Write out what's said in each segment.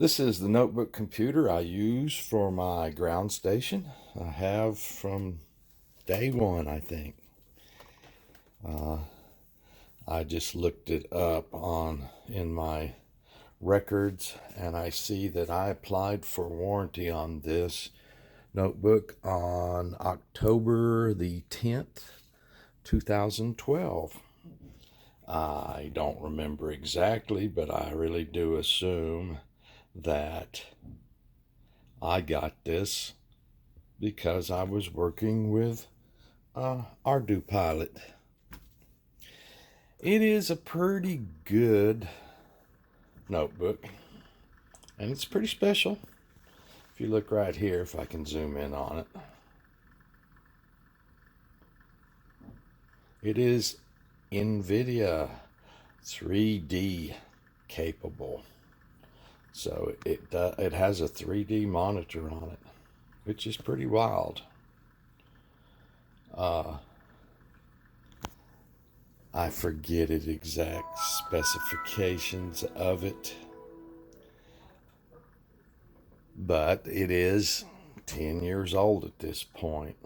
This is the notebook computer I use for my ground station. I have from day one, I think. I just looked it up in my records, and I see that I applied for warranty on this notebook on October the 10th, 2012. I don't remember exactly, but I really do assume that I got this because I was working with Ardu Pilot. It is a pretty good notebook, and it's pretty special. If you look right here, if I can zoom in on it, it is NVIDIA 3D capable. So it has a 3D monitor on it, which is pretty wild. I forget the exact specifications of it, but it is 10 years old at this point.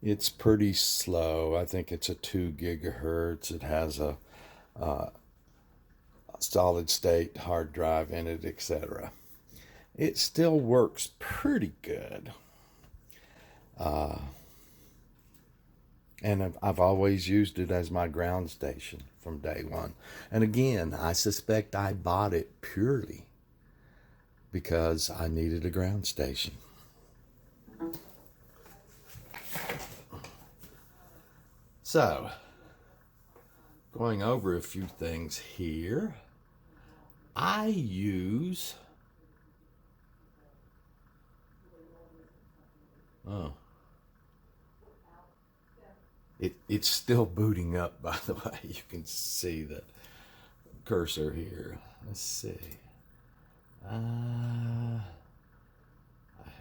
It's pretty slow. I think it's a 2 gigahertz. It has a solid state hard drive in it, etc. It still works pretty good. And I've always used it as my ground station from day one. And again, I suspect I bought it purely because I needed a ground station. So, going over a few things here, I use it's still booting up, by the way. You can see the cursor here. Let's see.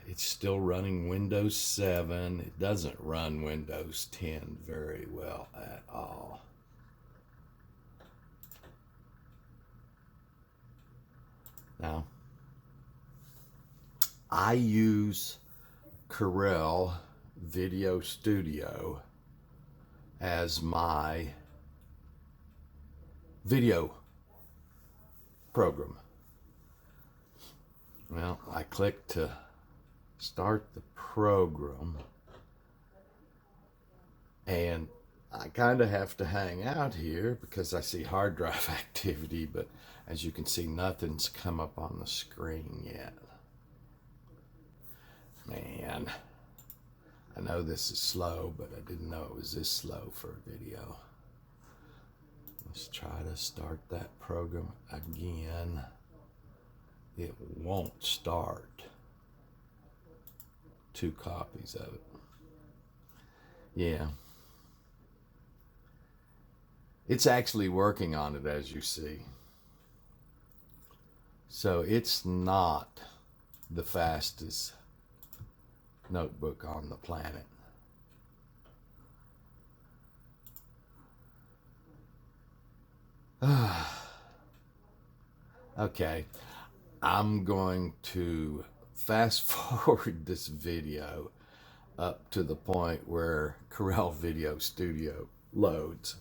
It's still running Windows 7. It doesn't run Windows 10 very well at all. Now, I use Corel Video Studio as my video program. Well, I click to start the program, and I kind of have to hang out here because I see hard drive activity, but as you can see, nothing's come up on the screen yet. Man, I know this is slow, but I didn't know it was this slow for a video. Let's try to start that program again. It won't start. 2 copies of it. Yeah. It's actually working on it, as you see. So it's not the fastest notebook on the planet. Okay, I'm going to fast forward this video up to the point where Corel Video Studio loads.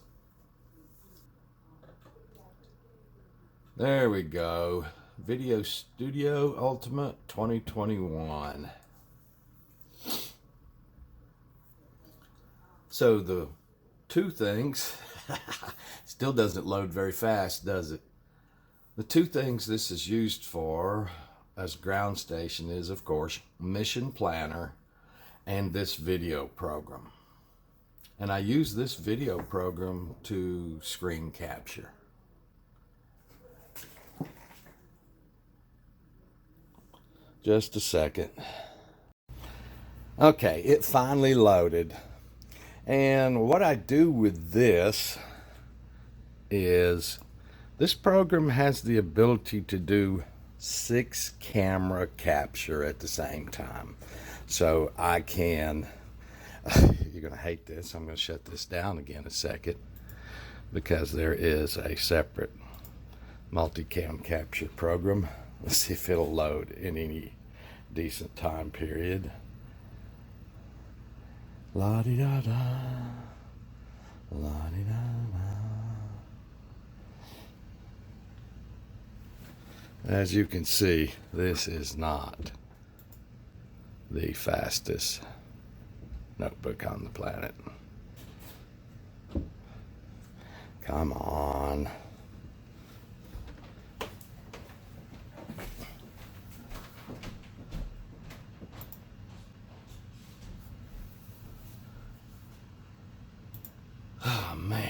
There we go. Video Studio Ultimate 2021. So the 2 things, still doesn't load very fast, does it? The 2 things this is used for as ground station is, of course, Mission Planner and this video program. And I use this video program to screen capture. Just a second. Okay, it finally loaded. And what I do with this is this program has the ability to do 6 camera capture at the same time. So I can, you're going to hate this. I'm going to shut this down again a second because there is a separate multicam capture program. Let's see if it'll load in any decent time period. La-di-da-da. La-di-da-da. As you can see, this is not the fastest notebook on the planet. Come on. Oh, man.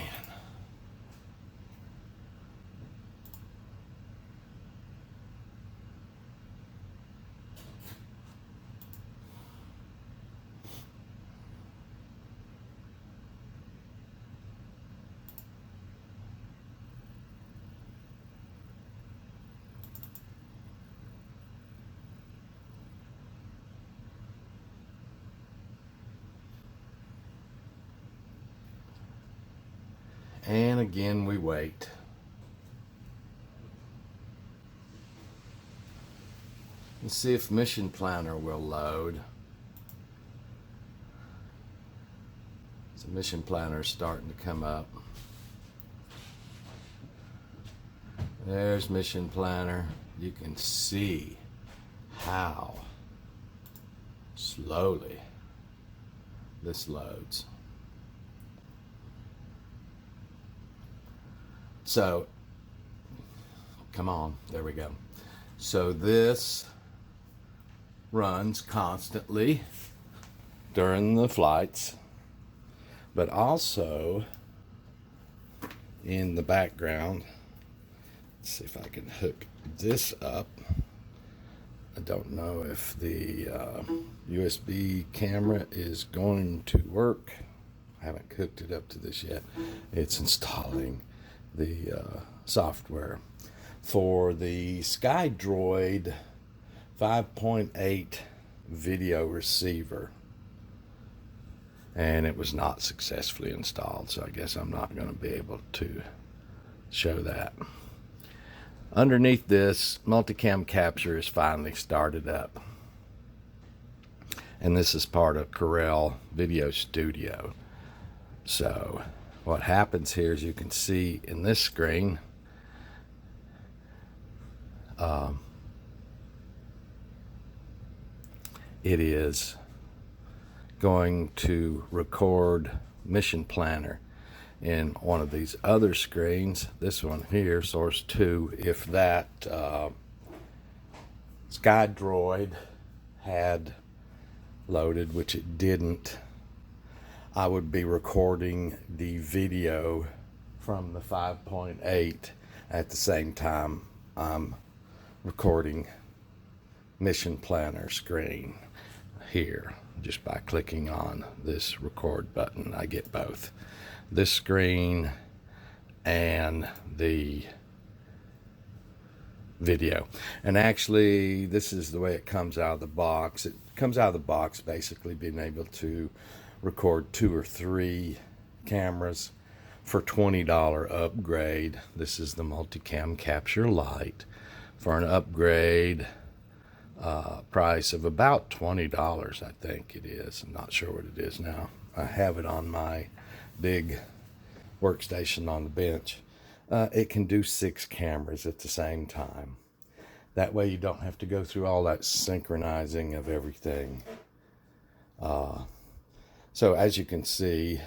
And again, we wait. Let's see if Mission Planner will load. So Mission Planner is starting to come up. There's Mission Planner. You can see how slowly this loads. So, come on, there we go. So this runs constantly during the flights, but also in the background. Let's see if I can hook this up. I don't know if the USB camera is going to work. I haven't hooked it up to this yet. It's installing the software for the SkyDroid 5.8 video receiver, and it was not successfully installed, so I guess I'm not going to be able to show that. Underneath this, multicam capture is finally started up, and this is part of Corel Video Studio. So what happens here is, you can see in this screen, it is going to record Mission Planner. In one of these other screens, this one here, source 2, if that SkyDroid had loaded, which it didn't, I would be recording the video from the 5.8 at the same time I'm recording Mission Planner screen here. Just by clicking on this record button, I get both this screen and the video. And actually, this is the way it comes out of the box. It comes out of the box basically being able to record 2 or 3 cameras for $20 upgrade. This is the Multicam Capture Lite for an upgrade price of about $20, I think it is. I'm not sure what it is now. I have it on my big workstation on the bench. It can do 6 cameras at the same time. That way you don't have to go through all that synchronizing of everything. So as you can see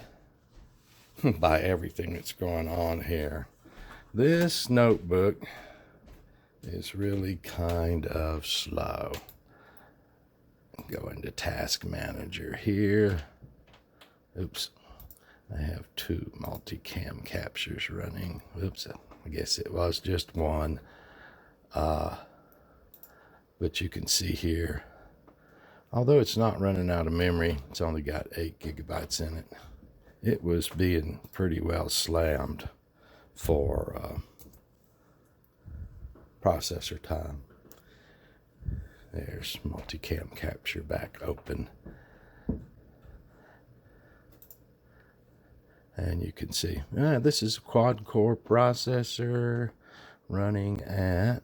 by everything that's going on here, this notebook is really kind of slow. Go into Task Manager here. Oops, I have 2 multicam captures running. Oops, I guess it was just one. But you can see here, although it's not running out of memory, it's only got 8 gigabytes in it. It was being pretty well slammed for processor time. There's multicam capture back open. And you can see, this is a quad core processor running at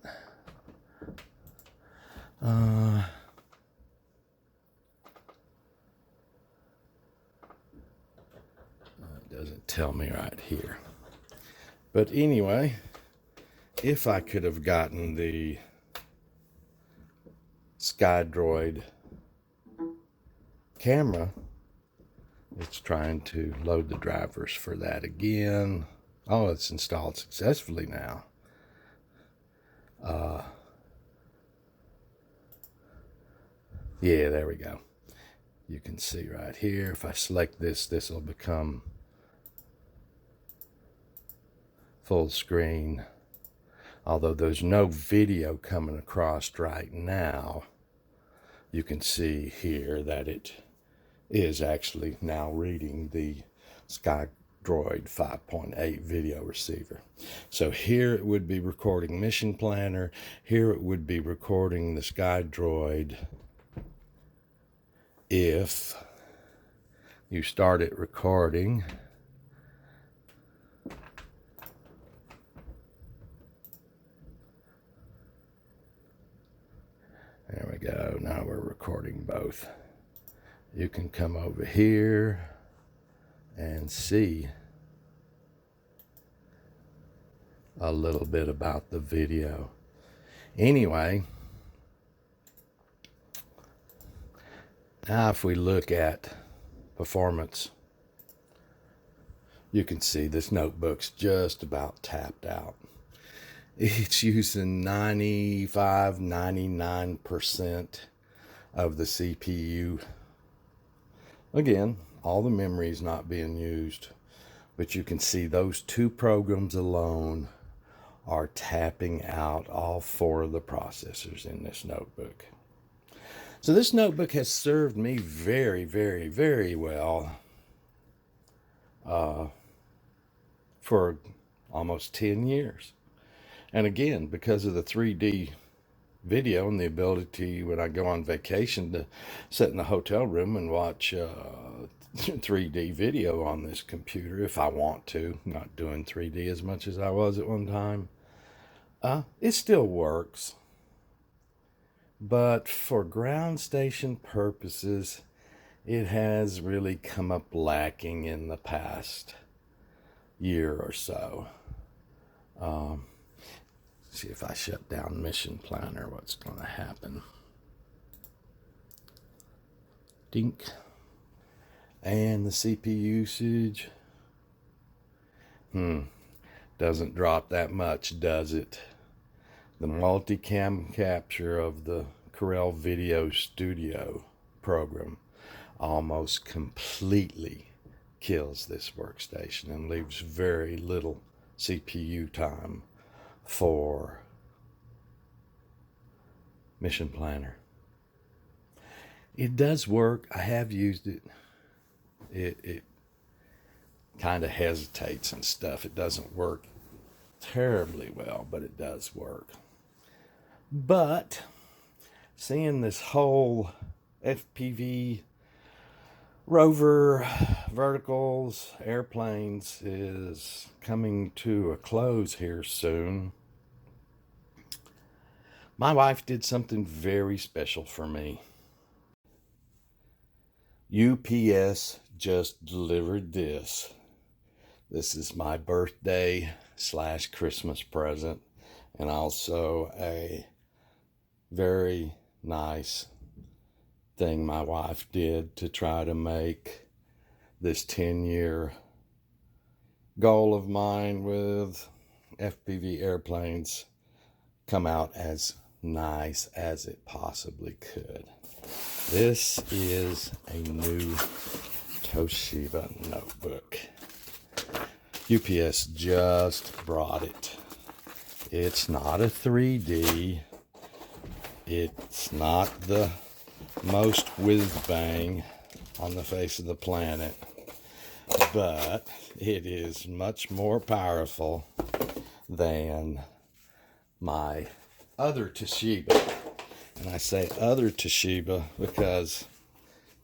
tell me right here. But anyway, if I could have gotten the SkyDroid camera, it's trying to load the drivers for that again. Oh, it's installed successfully now. Yeah, there we go. You can see right here, if I select this, this will become full screen. Although there's no video coming across right now, you can see here that it is actually now reading the SkyDroid 5.8 video receiver. So here it would be recording Mission Planner. Here it would be recording the SkyDroid. If you start it recording, there we go. Now we're recording both. You can come over here and see a little bit about the video. Anyway, now if we look at performance, you can see this notebook's just about tapped out. It's using 95, 99% of the CPU. Again, all the memory is not being used, but you can see those two programs alone are tapping out all 4 of the processors in this notebook. So this notebook has served me very, very, very well for almost 10 years. And again, because of the 3D video and the ability when I go on vacation to sit in the hotel room and watch 3D video on this computer if I want to. Not doing 3D as much as I was at one time. It still works. But for ground station purposes, it has really come up lacking in the past year or so. See if I shut down Mission Planner, what's going to happen. Dink. And the CPU usage. Doesn't drop that much, does it? The multicam capture of the Corel Video Studio program almost completely kills this workstation and leaves very little CPU time for Mission Planner. It does work. I have used it. It kind of hesitates and stuff. It doesn't work terribly well, but it does work. But seeing this whole FPV rover verticals airplanes is coming to a close here soon, my wife did something very special for me. UPS just delivered this. This is my birthday / Christmas present, and also a very nice thing my wife did to try to make this 10-year goal of mine with FPV airplanes come out as nice as it possibly could. This is a new Toshiba notebook. UPS just brought it. It's not a 3D. It's not the most whiz-bang on the face of the planet, but it is much more powerful than my other Toshiba. And I say other Toshiba because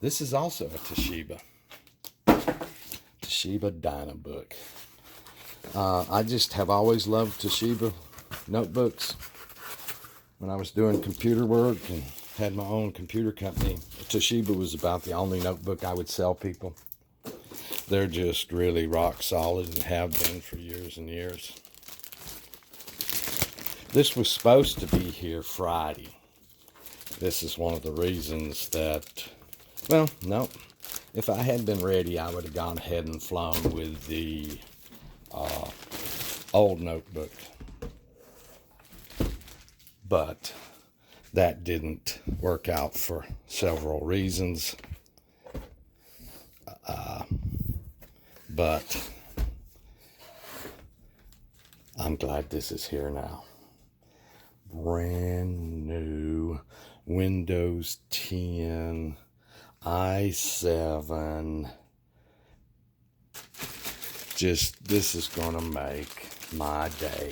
this is also a Toshiba Dynabook. I just have always loved Toshiba notebooks. When I was doing computer work and had my own computer company, Toshiba was about the only notebook I would sell people. They're just really rock solid and have been for years and years. This was supposed to be here Friday. This is one of the reasons that, well, no. If I had been ready, I would have gone ahead and flown with the old notebook. But that didn't work out for several reasons. But I'm glad this is here now. Brand new Windows 10 i7. Just, this is gonna make my day.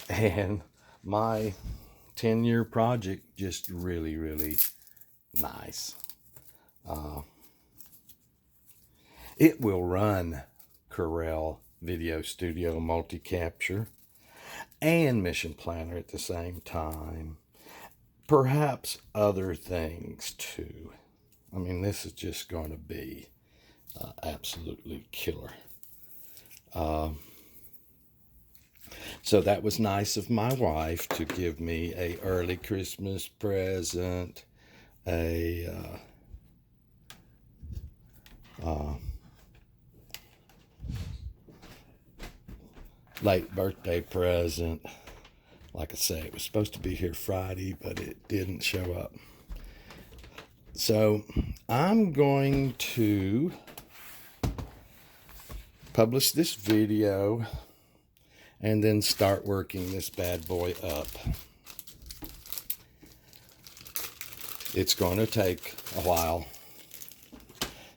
And my 10-year project, just really, really nice. It will run Corel Video Studio Multi-Capture and Mission Planner at the same time. Perhaps other things too. I mean, this is just going to be absolutely killer. So that was nice of my wife to give me a early Christmas present, a late birthday present. Like I say, it was supposed to be here Friday, but it didn't show up. So I'm going to publish this video and then start working this bad boy up. It's going to take a while.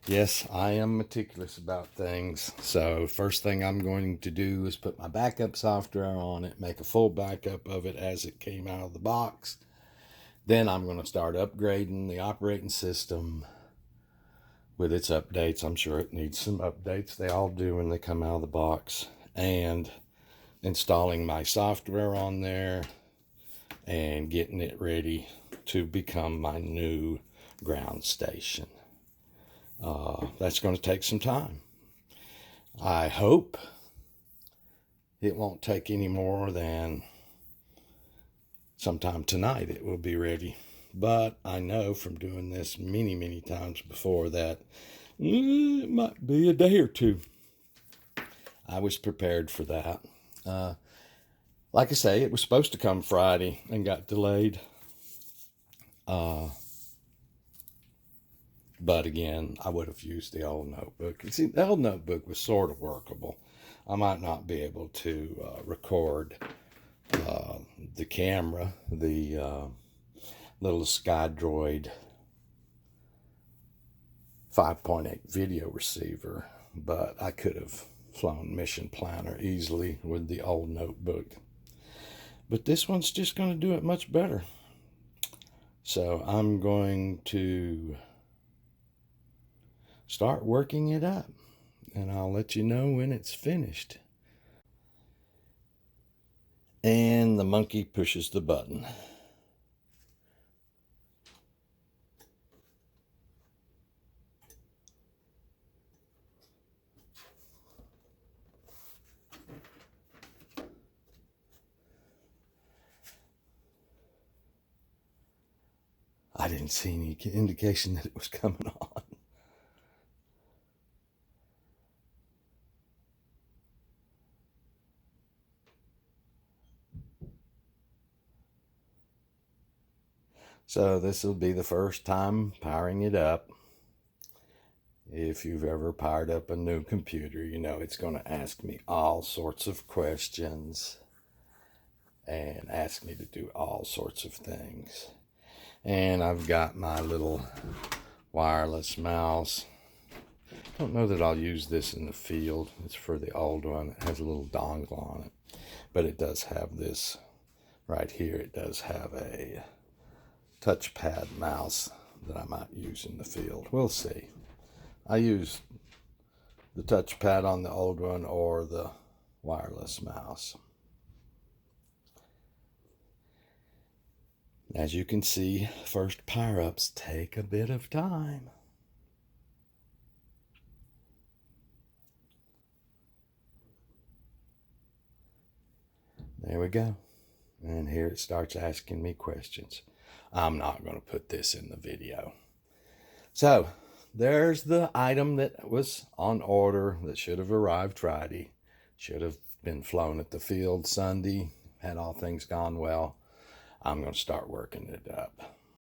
Yes, I am meticulous about things. So first thing I'm going to do is put my backup software on it, make a full backup of it as it came out of the box. Then I'm going to start upgrading the operating system with its updates. I'm sure it needs some updates. They all do when they come out of the box. And installing my software on there and getting it ready to become my new ground station. That's going to take some time. I hope it won't take any more than sometime tonight it will be ready. But I know from doing this many, many times before that it might be a day or two. I was prepared for that. Like I say, it was supposed to come Friday and got delayed. But again, I would have used the old notebook. You see, the old notebook was sort of workable. I might not be able to record the camera, the little SkyDroid 5.8 video receiver, but I could have flown Mission Planner easily with the old notebook. But this one's just going to do it much better. So I'm going to start working it up, and I'll let you know when it's finished. And the monkey pushes the button. I didn't see any indication that it was coming on. So this will be the first time powering it up. If you've ever powered up a new computer, you know it's going to ask me all sorts of questions and ask me to do all sorts of things. And I've got my little wireless mouse. Don't know that I'll use this in the field. It's for the old one. It has a little dongle on it. But it does have this right here. It does have a touchpad mouse that I might use in the field. We'll see. I use the touchpad on the old one or the wireless mouse. As you can see, first power-ups take a bit of time. There we go. And here it starts asking me questions. I'm not going to put this in the video. So there's the item that was on order that should have arrived Friday. Should have been flown at the field Sunday. Had all things gone well. I'm going to start working it up.